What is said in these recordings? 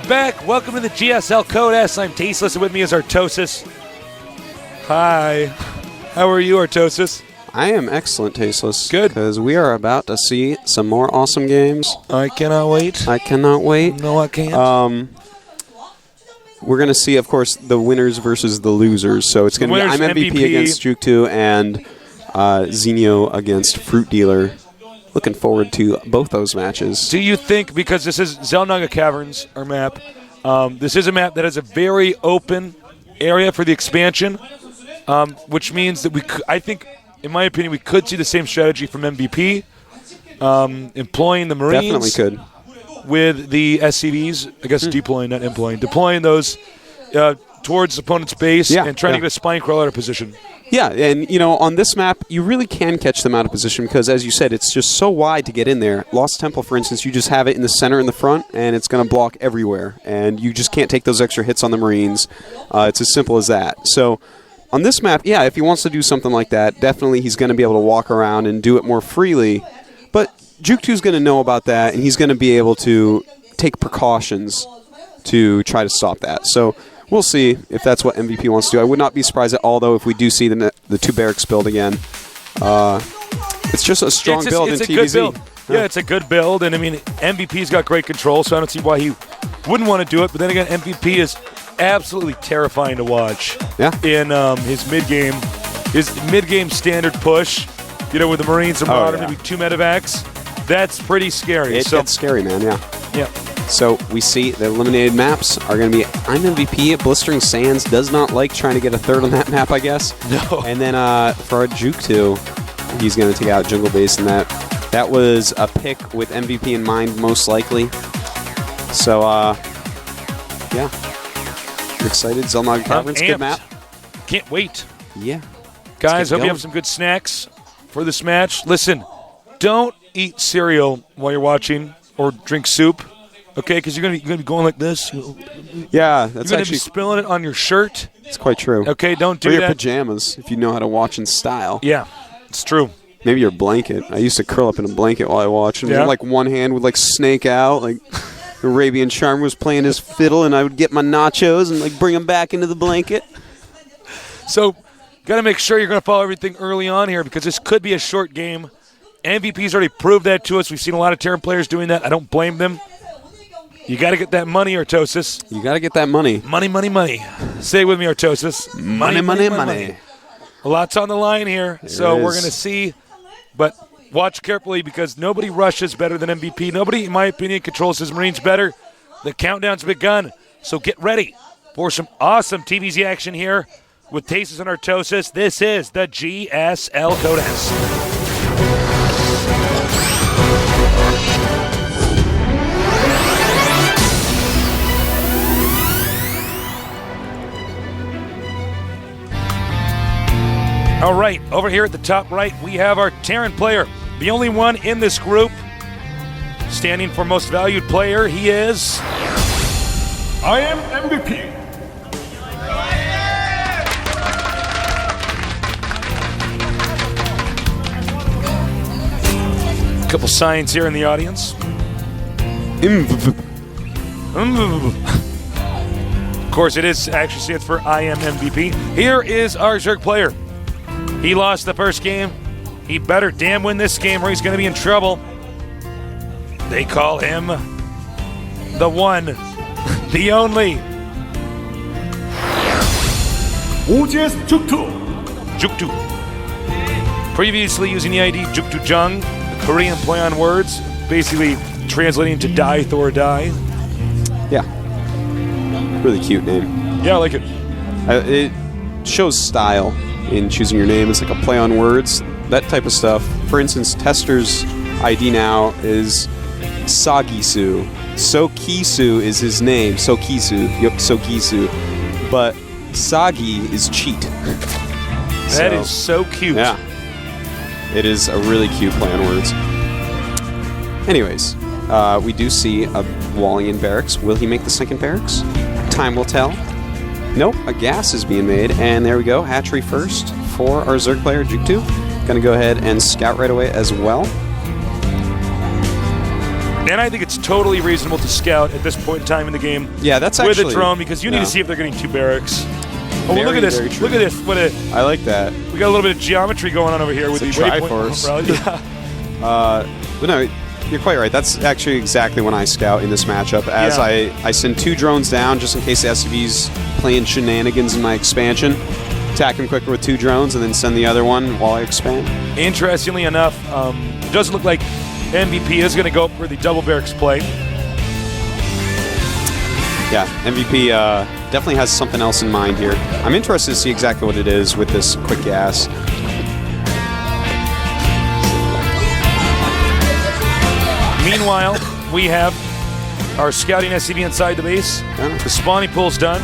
back. Welcome to the GSL Code S. I'm Tasteless, and with me is Artosis. Hi. How are you, Artosis? I am excellent, Tasteless. Good. Because we are about to see some more awesome games. I cannot wait. I cannot wait. No, I can't. We're going to see, of course, the winners versus the losers. So it's going to be I'm MVP against Jukto and Zenio against Fruit Dealer. Looking forward to both those matches. Do you think, because this is Xel'Naga Caverns, our map, this is a map that has a very open area for the expansion, which means that I think, in my opinion, we could see the same strategy from MVP, employing the Marines. Definitely could. With the SCVs, I guess deploying those towards the opponent's base and trying to get a spine crawl out of position. Yeah, and, on this map, you really can catch them out of position because, as you said, it's just so wide to get in there. Lost Temple, for instance, you just have it in the center in the front, and it's going to block everywhere, and you just can't take those extra hits on the Marines. It's as simple as that. So on this map, if he wants to do something like that, definitely he's going to be able to walk around and do it more freely. But Jukto's going to know about that, and he's going to be able to take precautions to try to stop that. So we'll see if that's what MVP wants to do. I would not be surprised at all, though, if we do see the two barracks build again. It's just a strong build in TVZ. Build. Yeah, it's a good build, and I mean, MVP's got great control, so I don't see why he wouldn't want to do it. But then again, MVP is absolutely terrifying to watch. Yeah. In his mid-game standard push, with the Marines and maybe 2 medevacs. That's pretty scary. It's scary, man, Yeah. So we see the eliminated maps are going to be I'm MVP. Blistering Sands does not like trying to get a third on that map, I guess. No. And then for our Jukto, he's going to take out Jungle Base, and that was a pick with MVP in mind, most likely. So, yeah. I'm excited. Xel'Naga Caverns, good map. Can't wait. Yeah. Guys, hope you have some good snacks for this match. Listen, don't eat cereal while you're watching or drink soup. Okay, because you're gonna be going like this. Yeah, that's you're actually be spilling it on your shirt. It's quite true. Okay, don't do that. Or your pajamas, if you know how to watch in style. Yeah, it's true. Maybe your blanket. I used to curl up in a blanket while I watched, and like one hand would snake out, like Arabian Charm was playing his fiddle, and I would get my nachos and bring them back into the blanket. So, got to make sure you're going to follow everything early on here because this could be a short game. MVP's already proved that to us. We've seen a lot of Terran players doing that. I don't blame them. You got to get that money, Artosis. You got to get that money. Money, money, money. Say it with me, Artosis. Money, money, money. A lot's on the line here, so we're going to see. But watch carefully because nobody rushes better than MVP. Nobody, in my opinion, controls his Marines better. The countdown's begun, so get ready for some awesome TVZ action here with Tasteless and Artosis. This is the GSL Code S. All right, over here at the top right, we have our Terran player, the only one in this group. Standing for most valued player, he is... I am MVP. A couple signs here in the audience. Of course, it is actually stands for I am MVP. Here is our Zerg player. He lost the first game. He better damn win this game or he's going to be in trouble. They call him the one, the only. Jukto. Previously using the ID Jukto Jung, the Korean play on words, basically translating to die, Thor, die. Yeah. Really cute name. Yeah, I like it. It shows style in choosing your name. It's like a play on words, that type of stuff. For instance, Tester's ID now is Sagisu. Sokisu is his name. Sokisu. But Sagi is cheat. That is so cute. Yeah. It is a really cute play on words. Anyways, we do see a Wallian barracks. Will he make the second barracks? Time will tell. Nope, a gas is being made, and there we go. Hatchery first for our Zerg player, Jukto. Going to go ahead and scout right away as well. And I think it's totally reasonable to scout at this point in time in the game. Yeah, that's with actually... a drone because you need to see if they're getting 2 barracks. Oh, Very, look at this. very true. Look at this. What a, I like that. we got a little bit of geometry going on over here with the It's a Triforce. waypoint. Yeah. But no, you're quite right. That's actually exactly when I scout in this matchup. As I send 2 drones down just in case the SCV's playing shenanigans in my expansion. Attack him quicker with 2 drones and then send the other one while I expand. Interestingly enough, it doesn't look like MVP is going to go for the double barracks play. Yeah, MVP definitely has something else in mind here. I'm interested to see exactly what it is with this quick gas. Meanwhile, we have our scouting SCV inside the base. The spawning pool's done.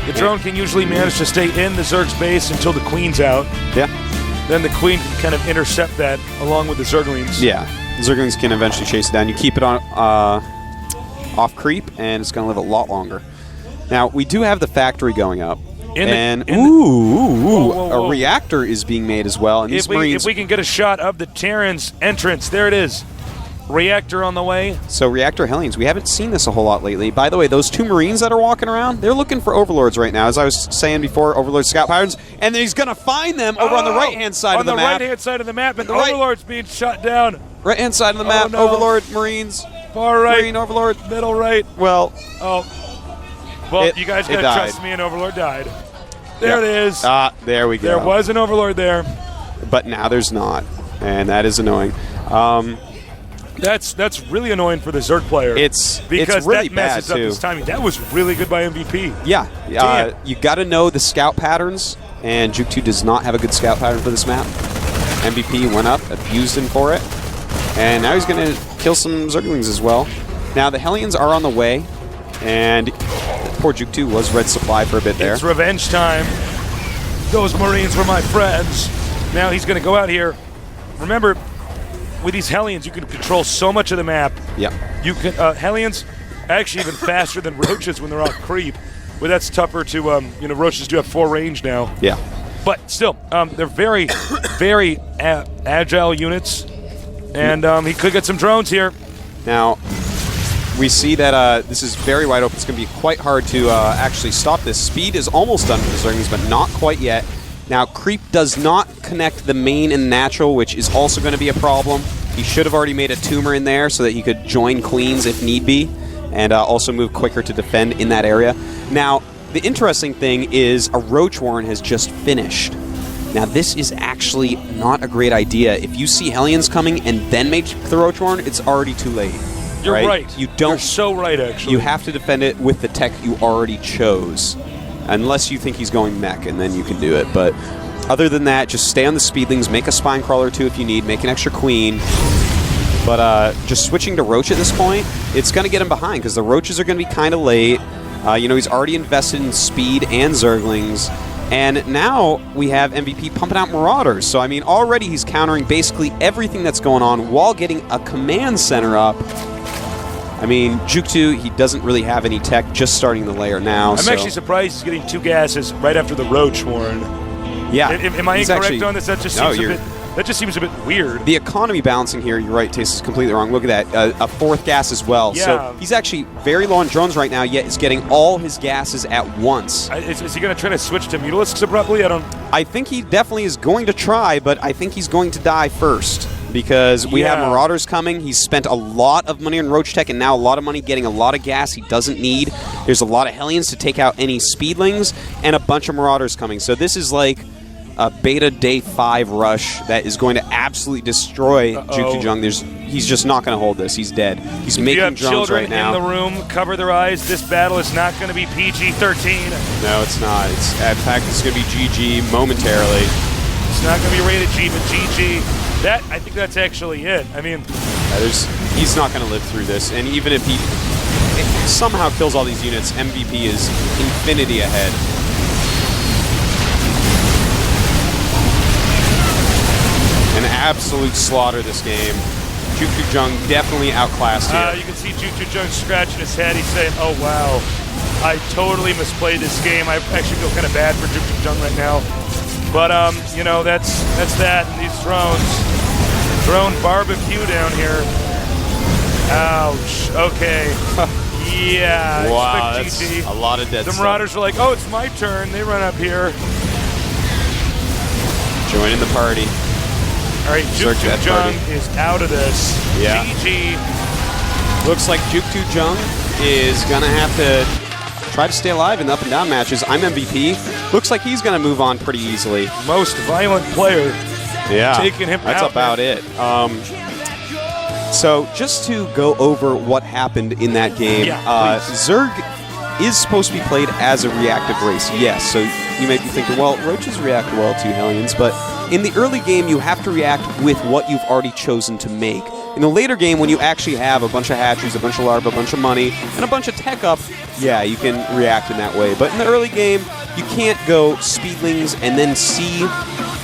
The drone can usually manage to stay in the Zerg's base until the Queen's out. Yeah. Then the Queen can kind of intercept that along with the Zerglings. Yeah, Zerglings can eventually chase it down. You keep it on off creep, and it's going to live a lot longer. Now, we do have the factory going up. A reactor is being made as well. And if we can get a shot of the Terran's entrance, there it is. Reactor on the way. So Reactor Hellions, we haven't seen this a whole lot lately. By the way, those 2 Marines that are walking around, they're looking for Overlords right now. As I was saying before, Overlord scout patterns, and he's going to find them over on the right-hand side of the map. On the right-hand side of the map, and the Overlord's being shot down. Right-hand side of the map, no. Overlord, Marines. Far right. Marine Overlord. Middle right. Well, you guys got to trust me, an Overlord died. There it is. There we go. There was an Overlord there. But now there's not, and that is annoying. That's really annoying for the Zerg player. Because really that messes bad up too. his timing. That was really good by MVP. Yeah, you got to know the scout patterns, and jukto does not have a good scout pattern for this map. MVP went up, abused him for it, and now he's going to kill some Zerglings as well. Now the Hellions are on the way, and poor jukto was red supply for a bit there. It's revenge time. Those Marines were my friends. Now he's going to go out here. Remember, with these Hellions, you can control so much of the map. Yeah. You can Hellions actually even faster than Roaches when they're off creep. But that's tougher to Roaches do have 4 range now. Yeah. But still, they're very, very agile units, and he could get some drones here. Now, we see that this is very wide open. It's going to be quite hard to actually stop this. Speed is almost done for the Zerglings, but not quite yet. Now, creep does not connect the main and natural, which is also going to be a problem. He should have already made a tumor in there so that he could join Queens if need be, and also move quicker to defend in that area. Now, the interesting thing is a Roach Warren has just finished. Now, this is actually not a great idea. If you see Hellions coming and then make the Roach Warren, it's already too late. You're right. You're so right, actually. You have to defend it with the tech you already chose. Unless you think he's going mech, and then you can do it. But other than that, just stay on the Speedlings, make a Spine Crawler too if you need, make an extra Queen. But just switching to Roach at this point, it's going to get him behind, because the Roaches are going to be kind of late. He's already invested in Speed and Zerglings. And now we have MVP pumping out Marauders. So, I mean, already he's countering basically everything that's going on while getting a command center up. I mean, jukto, he doesn't really have any tech, just starting the layer now. I'm actually surprised he's getting 2 gases right after the Roach Warren. Yeah. Am I incorrect on this? That just seems a bit weird. The economy balancing here, you're right, Taste is completely wrong. Look at that, a 4th gas as well. Yeah. So he's actually very low on drones right now, yet is getting all his gases at once. Is he going to try to switch to Mutalisks abruptly? I think he definitely is going to try, but I think he's going to die first. Because we have Marauders coming. He's spent a lot of money on Roach Tech and now a lot of money getting a lot of gas he doesn't need. There's a lot of Hellions to take out any Speedlings and a bunch of Marauders coming. So this is like a beta day 5 rush that is going to absolutely destroy jukto. He's just not going to hold this. He's dead. He's making drones right now. In the room, cover their eyes. This battle is not going to be PG-13. No, it's not. In fact, it's going to be GG momentarily. It's not going to be rated G, but GG. I think that's actually it. I mean, he's not going to live through this, and even if he somehow kills all these units, MVP is infinity ahead. An absolute slaughter this game. jukto definitely outclassed here. You can see jukto scratching his head. He's saying, "Oh wow, I totally misplayed this game. I actually feel kind of bad for jukto right now." But, that's that. And these drones. Drone barbecue down here. Ouch. Okay. Yeah. Wow, expect that's GG. a lot of dead The stuff. Marauders are like, oh, it's my turn. They run up here. Joining the party. All right, Search Jukto that Jung party. is out of this. Yeah. GG. Looks like Jukto Jung is going to have to try to stay alive in the up and down matches. I'm MVP. Looks like he's going to move on pretty easily. Most violent player. Yeah. Taking him That's out, about it. So just to go over what happened in that game, Yeah, Zerg is supposed to be played as a reactive race, yes. So you may be thinking, well, roaches react well to Hellions, but in the early game, you have to react with what you've already chosen to make. In the later game, when you actually have a bunch of hatcheries, a bunch of larvae, a bunch of money, and a bunch of tech up, yeah, you can react in that way. But in the early game, you can't go speedlings and then see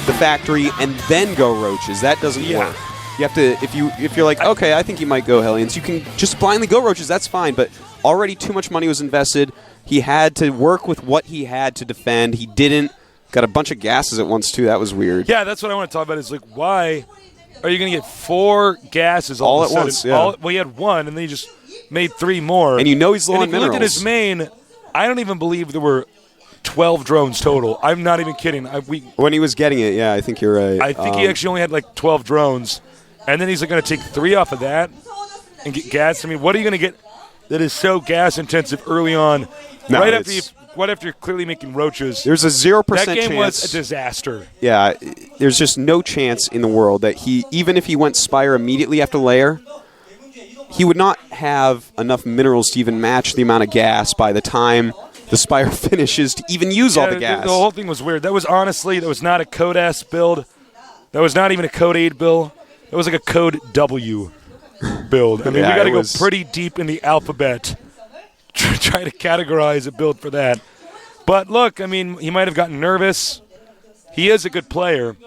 the factory and then go roaches. That doesn't work. You have to, if you're like, okay, I think you might go Hellions, you can just blindly go roaches, that's fine, but already too much money was invested. He had to work with what he had to defend. He didn't. Got a bunch of gases at once, too. That was weird. Yeah, that's what I want to talk about is, like, why are you going to get 4 gases all at of a sudden? once, yeah. Well, he had 1, and then he just made 3 more. And you know he's low on if you looked at minerals. his main, I don't even believe there were 12 drones total. I'm not even kidding. When he was getting it, yeah, I think you're right. I think he actually only had, like, 12 drones. And then he's like, going to take 3 off of that and get gas. I mean, what are you going to get that is so gas-intensive early on? No, right after you're clearly making roaches. There's a 0% that game chance. was a disaster. Yeah, there's just no chance in the world that he, even if he went Spire immediately after Lair, he would not have enough minerals to even match the amount of gas by the time the Spire finishes to even use all the gas. The whole thing was weird. That was not a Code S build. That was not even a Code 8 build. It was like a Code W build. I mean, we got to go pretty deep in the alphabet to try to categorize a build for that. But look, I mean, he might have gotten nervous. He is a good player.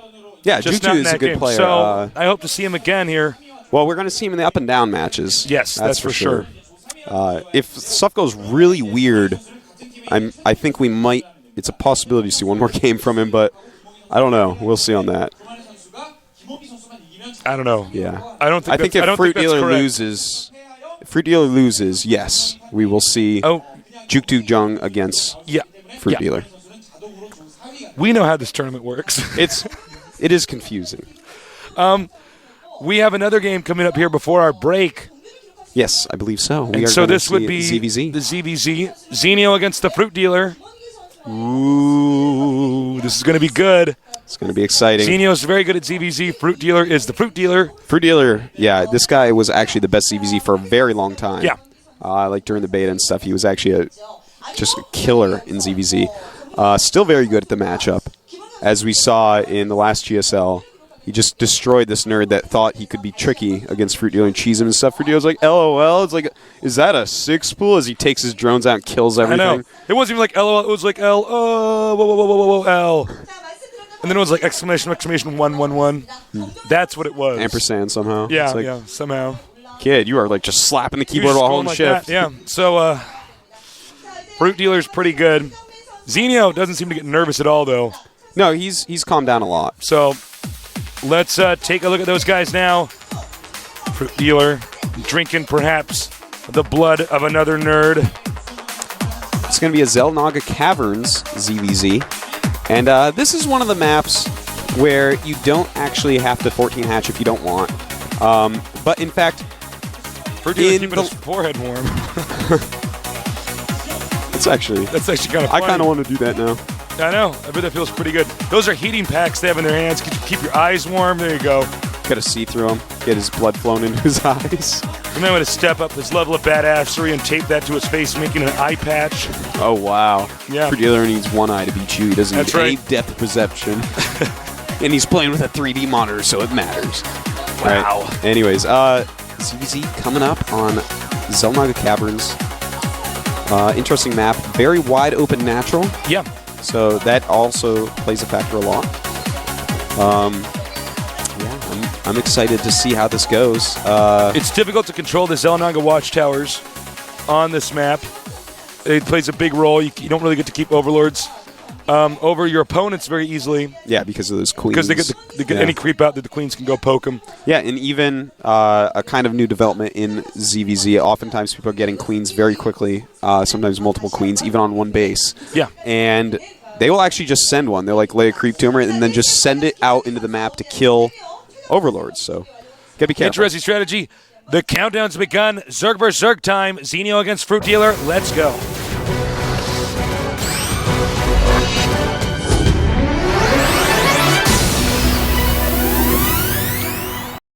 Yeah, just Jukto not in is a that good game. player. So I hope to see him again here. Well, we're going to see him in the up and down matches. Yes, that's for sure. If stuff goes really weird, I think we might. It's a possibility to see one more game from him, but I don't know. We'll see on that. I don't know. Yeah, I don't think. I think if Fruit Dealer loses, yes, we will see Jukto Jung against Fruit Dealer. We know how this tournament works. It is confusing. We have another game coming up here before our break. Yes, I believe so. So this would be ZVZ. The ZVZ. Xenio against the Fruit Dealer. Ooh, this is going to be good. It's going to be exciting. Xenio's very good at ZVZ. Fruit Dealer is the Fruit Dealer. Fruit Dealer, yeah, this guy was actually the best ZVZ for a very long time. Yeah. Like during the beta and stuff, he was actually just a killer in ZVZ. Still very good at the matchup. As we saw in the last GSL, he just destroyed this nerd that thought he could be tricky against Fruit Dealer and cheese him and stuff. Fruit Dealer's like, LOL. It's like, is that a 6 pool? As he takes his drones out and kills everything. I know. It wasn't even like LOL. It was like L. L. And then it was like exclamation, 111. That's what it was. Ampersand somehow. Yeah, like, yeah, somehow. Kid, you are like just slapping the keyboard while holding like shift. That. Yeah. So, Fruit Dealer's pretty good. Xenio doesn't seem to get nervous at all, though. No, he's calmed down a lot. So, let's take a look at those guys now. Fruit Dealer drinking perhaps the blood of another nerd. It's going to be a Xel'Naga Caverns ZVZ. And this is one of the maps where you don't actually have to 14 hatch if you don't want. But in fact, Fruit Dealer keeping his forehead warm. That's actually kind of funny. I kind of want to do that now. I know. I bet that feels pretty good. Those are heating packs they have in their hands. Keep your eyes warm. There you go. Got to see through him, get his blood flowing into his eyes. And then I'm going to step up his level of badassery and tape that to his face, making an eye patch. Oh, wow. Yeah. Fruit Dealer needs one eye to beat you. He doesn't That's need right. any depth perception. And he's playing with a 3D monitor, so it matters. Wow. Right. Anyways, ZVZ coming up on Xel'Naga Caverns. Interesting map. Very wide open natural. Yeah. So that also plays a factor a lot. I'm excited to see how this goes. It's difficult to control the Xel'Naga watchtowers on this map. It plays a big role. You don't really get to keep overlords over your opponents very easily. Yeah, because of those queens. Because they get any creep out that the queens can go poke them. Yeah, and even a kind of new development in ZVZ. Oftentimes people are getting queens very quickly, sometimes multiple queens, even on one base. Yeah. And they will actually just send one. They'll lay a creep tumor and then just send it out into the map to kill overlords. So gotta be careful. Interesting strategy. The countdown's begun. Zerg vs. Zerg time. Xenio against Fruit Dealer. Let's go.